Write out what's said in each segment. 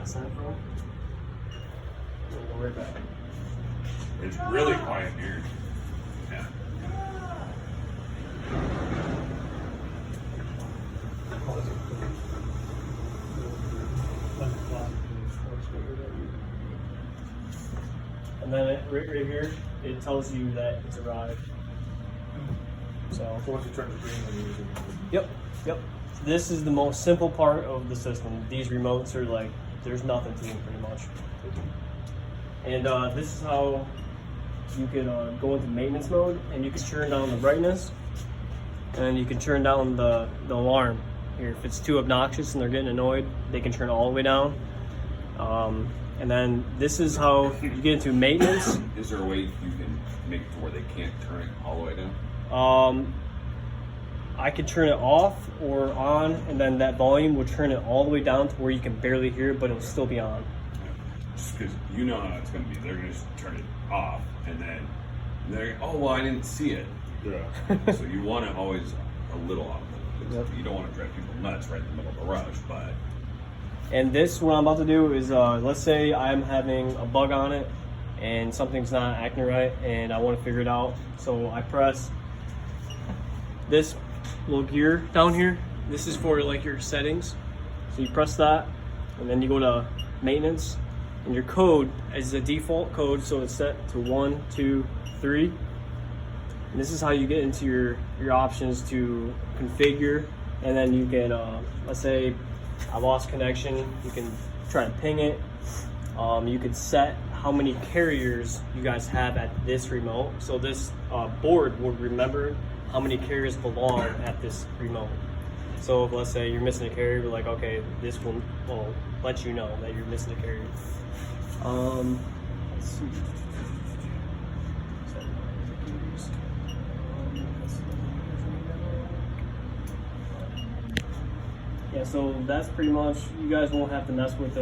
got sent from. We'll go right back. It's really quiet here. Yeah. And then right here, it tells you that it's arrived. So once you turn the green, then you use it. Yep. So this is the most simple part of the system. These remotes are like, there's nothing to them pretty much. And this is how you can go into maintenance mode, and you can turn down the brightness, and you can turn down the alarm. Here, if it's too obnoxious and they're getting annoyed, they can turn it all the way down. And then this is how you get into maintenance. Is there a way you can make it to where they can't turn it all the way down? I could turn it off or on, and then that volume would turn it all the way down to where you can barely hear it, but it'll still be on. Just because you know how it's going to be. They're going to just turn it off, and then they're, oh, well, I didn't see it. Yeah. So you want it always a little off. Yep. You don't want to drive people nuts right in the middle of the rush, but... And this, what I'm about to do is, let's say I'm having a bug on it and something's not acting right and I want to figure it out. So I press this little gear down here. This is for like your settings. So you press that and then you go to maintenance, and your code is a default code, so it's set to 1, 2, 3. And this is how you get into your options to configure, and then you can, let's say I lost connection, you can try to ping it. You could set how many carriers you guys have at this remote. So this board will remember how many carriers belong at this remote. So if, let's say you're missing a carrier, we're like, okay, this will let you know that you're missing a carrier. Let's see. Yeah, so that's pretty much, you guys won't have to mess with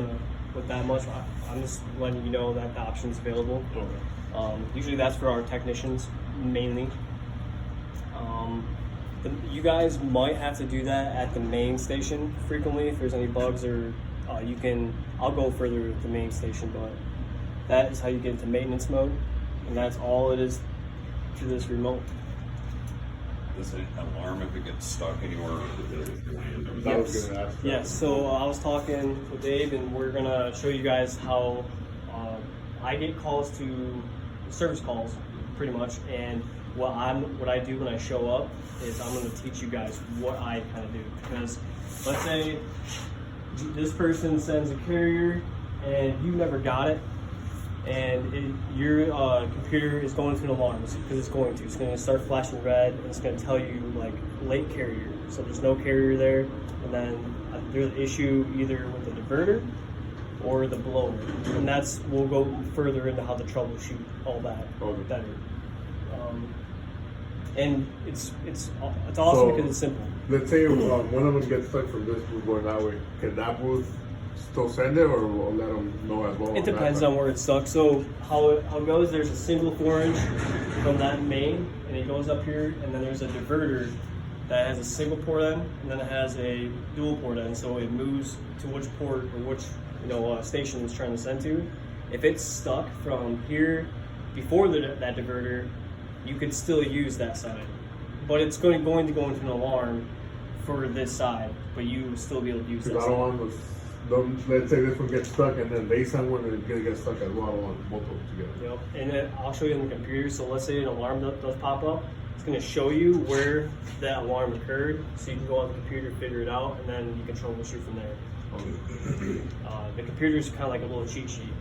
that much. I'm just letting you know that the option's available. Okay. Usually that's for our technicians mainly. You guys might have to do that at the main station frequently if there's any bugs, or I'll go further with the main station, but that is how you get into maintenance mode, and that's all it is to this remote. Does it alarm if it gets stuck anywhere? I was going to ask that. Yes, so I was talking with Dave, and we're gonna show you guys how I get calls to service calls, pretty much, and what I do when I show up is I'm gonna teach you guys what I kind of do. Because let's say this person sends a carrier and you never got it, and your computer is going to an alarm, because it's going to start flashing red, and it's going to tell you like late carrier, so there's no carrier there, and then there's an issue either with the diverter or the blower, and we'll go further into how to troubleshoot all that better. And it's awesome because it's simple. Let's say one of them gets stuck from this booth going that way. Can that booth still send it, or will let them know as well? It depends on where it's stuck. So how it goes, there's a single 4-inch from that main, and it goes up here, and then there's a diverter that has a single port end, and then it has a dual port end, so it moves to which port or which station it's trying to send to. If it's stuck from here before that diverter, you could still use that side, but it's going to go into an alarm for this side, but you will still be able to use that Because I side. don't want let's say this one gets stuck and then they send one and it's going to get stuck as well. I don't want both of them together. Yep, and then I'll show you in the computer. So let's say an alarm does pop up. It's going to show you where that alarm occurred, so you can go on the computer, figure it out, and then you can troubleshoot from there. The computer is kind of like a little cheat sheet.